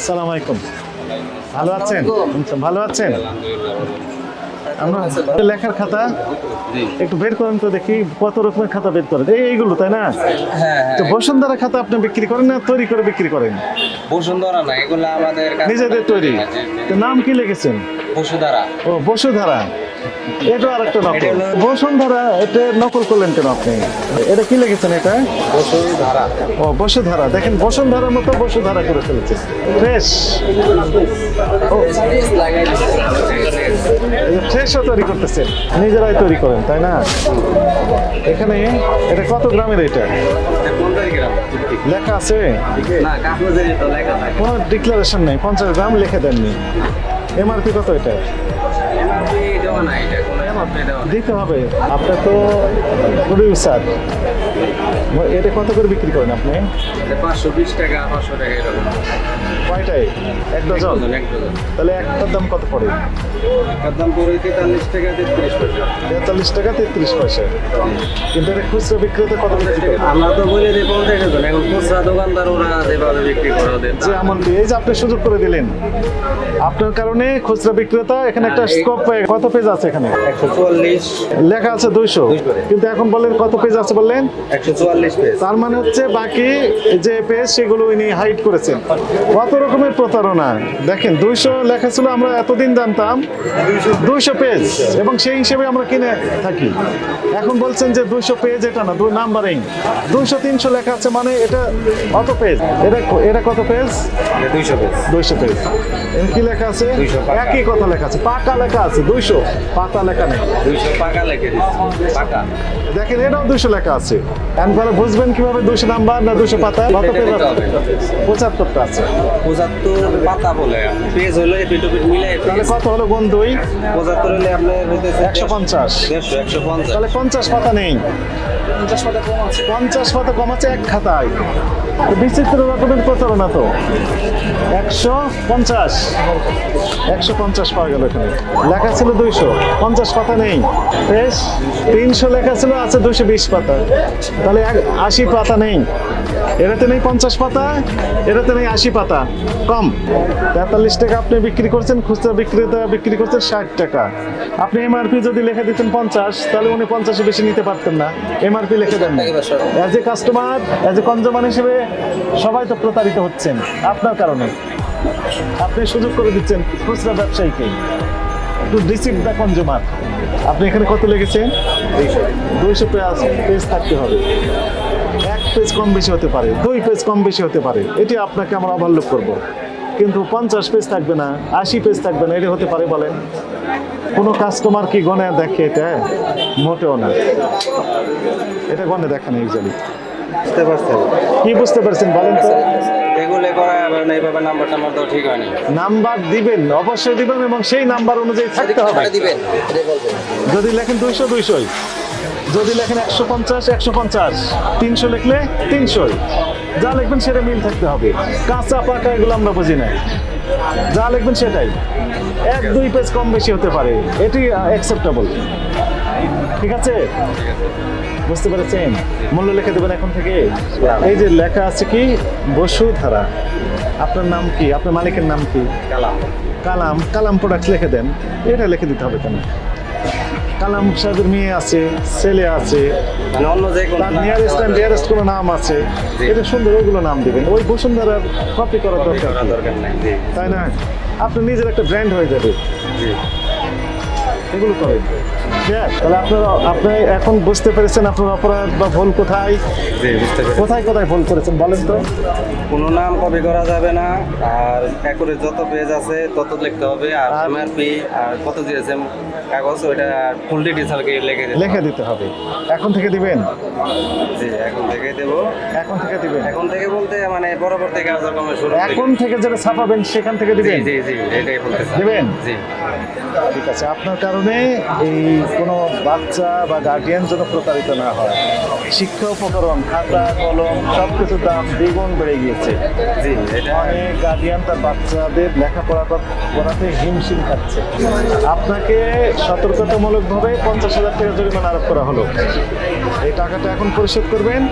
আসসালামু আলাইকুম। ভালো আছেন? ভালো আছেন? আমরা লেখার খাতা একটু বের করেন তো দেখি, কত রকমের খাতা বের করেন। এইগুলো তাই না? তো বসুন্ধরা খাতা আপনি বিক্রি করেন না তৈরি করে বিক্রি করেন? বসুন্ধরা না, এগুলো আমাদের নিজেদের তৈরি। তো নাম কি লিখেছেন? বসুধারা। ও বসুধারা, এটা আর একটা নকল। বসুন্ধরা এটা নকল করলেন কেন আপনি? এটা কি লিখেছেন এটা? বসুধারা। ও বসুধারা, দেখেন বসুন্ধরার মতো বসুধারা করে ফেলেছে। ফ্রেশ, ফ্রেশও তৈরি করতেছেন, নিজেরাই তৈরি করেন তাই না? এখানে এটা কত গ্রামের? এটা লেখা আছে? না, কাগজের তো লেখা থাকে। কোনো ডিক্লারেশন নেই, 50 গ্রাম লিখে দেননি। এমআরপি কত এটা? এমআরপি দেওয়া নাই, এটা কোনো এমআরপি দেওয়া নাই। দিতে হবে, আপনার তো প্রডিউসার। এটা কত করে বিক্রি করেন আপনি? এটা 520 টাকা, 500 টাকা এরকম। কয়টাই? এক ডজন? এক ডজন। তাহলে একটার দাম কত পড়ে? এটার দাম পড়ে 43 টাকা 33 পয়সা। 43 টাকা 33 পয়সা। কিন্তু এটা খুচরা বিক্রেতা কত বিক্রি করে? আমরা তো বলে দিই 50 টাকা, এখন খুচরা দোকানদার ওরা যেভাবে বিক্রি করে ওদের যে এমনটি, এই যে আপনি সুযোগ করে দিলেন, আপনার কারণে খুচরা বিক্রেতা এখানে একটা স্কোপ পায়। কত পেজ আছে এখানে? 144 লেখা আছে 200, কিন্তু এখন বললেন কত পেজ আছে বললেন? 144 পেজ। তার মানে হচ্ছে বাকি যে পেজ সেগুলো ইনি হাইড করেছেন। কত রকমের প্রতারণা দেখেন। 200 লেখা ছিল, আমরা এতদিন জানতাম 200 পেজ, এবং সেই হিসেবে আমরা কিনে থাকি। এখন বলছেন যে 200 পেজ, এটা না, নাম্বারিং 200 300 লেখা আছে, মানে এটা অত পেজ। এটা কত পেজ? 200 পেজ। 200 পেজ। এর কি লেখা আছে? 200 পাকা। একই কথা লেখা আছে, পাকা লেখা আছে। 200 পাতা লেখা নেই। 200 পাকা লিখে দিচ্ছি, পাকা। দেখেন এটাও 200 লেখা আছে। এখন পরে বুঝবেন কিভাবে 200 নাম্বার না 200 পাতা? কত পেজ আছে? 75টা আছে। 75 পাতা বলে পেজ হলো পিট মিলে। তাহলে কত হলো গুণ 2? 75 হলে আপনার হইতেছে 150। 150। তাহলে 50 পাতা নেই। 50 পাতা কম আছে। 50 পাতা কম আছে এক খাতায়। তো বিচিত্র রকমের প্রতারণা তো। 150 পাওয়া গেল এখানে। লেখা ছিল 200, 50 পাতা নেই। বেশ, 300 লেখা ছিল, আছে 220 পাতা। তাহলে 80 পাতা নেই। এটাতে নেই 50 পাতা, এটাতে নেই 80 পাতা, কম। 43 টাকা আপনি বিক্রি করছেন, খুচরা বিক্রেতা বিক্রি করছেন 60 টাকা। আপনি এমআরপি যদি লিখে দিতেন 50, তাহলে উনি 50 বেশি নিতে পারতেন না। এমআরপি লিখে দেন। As a customer, as a consumer হিসেবে সবাই তো প্রতারিত হচ্ছেন আপনার কারণে। আপনি সুযোগ করে দিচ্ছেন খুচরা ব্যবসায়ীকে। Two deceive the consumer. আপনি এখানে কত লিখেছেন? 200 পেজ থাকতে হবে। 1 পেজ কম বেশি হতে পারে, 2 পেজ কম বেশি হতে পারে, এটি আপনাকে আমরা ওভারলুক করব। কিন্তু 50 পেজ থাকবে না, 80 পেজ থাকবে না, এটা হতে পারে বলেন? কোনো কাস্টমার কি গনে দেখে এটা? মোটেও না। এটা গনে দেখে না ইউজুয়ালি। বুঝতে পারছেন? কি বুঝতে পারছেন বলেন তো? এগুলো করা হবে না, এইভাবে নাম্বার টাম্বার তো ঠিক হয়নি। নাম্বার দিবেন, অবশ্যই দিবেন, এবং সেই নাম্বার অনুযায়ী থাকতে হবে। দিবেন এটাই বলবেন। যদি লেখেন 200 200, যদি লেখেন 150 150, 300 লিখলে 300, যা লিখবেন সেটা মিল থাকতে হবে। কাঁচা পাকা এগুলো আমরা বুঝি না, যা লিখবেন সেটাই। 1-2 পেজ কম বেশি হতে পারে, এটি অ্যাকসেপ্টেবল। ঠিক আছে? বুঝতে পেরেছেন? মূল্য লিখে দেবেন এখন থেকে। এই যে লেখা আছে কি বসুধারা, আপনার নাম কি, আপনার মালিকের নাম কি? কালাম। কালাম প্রোডাক্টস লিখে দেন। এটা লিখে দিতে হবে কেন? কালাম সাহেবের মেয়ে আছে, ছেলে আছে, মানে অন্য যে কোনো তার নিয়ারেস্ট অ্যান্ড ডিয়ারেস্ট কোনো নাম আছে, এটা সুন্দর, ওগুলো নাম দিবেন। ওই বসুন্ধরার কপি করার দরকার কি? দরকার নাই। জি তাই না? আপনি নিজের একটা ব্র্যান্ড হয়ে যাবে। জি। এগুলো করেন। তাহলে আপনি এখন বুঝতে পেরেছেন আপনার অপরাধ বা ভুল কোথায়? জি, বুঝতে পেরেছি। কোথায় কোথায় ভুল করেছেন বলেন তো? কোনো নাম কপি করা যাবে না, আর একরে যত পেজ আছে তত লিখতে হবে, আর এমআরপি আর কত দিয়েছে কাগজ ওইটা ফুল ডিটেইলস লিখে দিতে হবে। এখন থেকে দিবেন? জি, এখন থেকে দেবো। এখন থেকে দিবেন? এখন থেকে বলতে মানে পরবর্তী কার্যক্রমে শুরু থেকে। এখন থেকে যেটা ছাপাবেন সেখান থেকে জি দিবেন? জি জি, এটাই বলতে চাই। দিবেন? জি। ঠিক আছে। আপনার কারণে এই কোনো বাচ্চা বা গার্ডিয়ান যেন প্রতারিত না হয়। শিক্ষা উপকরণ, খাতা কলম সব কিছুর দাম দ্বিগুণ বেড়ে গিয়েছে। জি, এটা অনেক গার্ডিয়ান তার বাচ্চাদের লেখাপড়া করাতে হিমশিম খাচ্ছে। আপনাকে সতর্কতামূলকভাবে 50,000 টাকা জরিমানা আরোপ করা হলো। এই টাকাটা এখন পরিশোধ করবেন।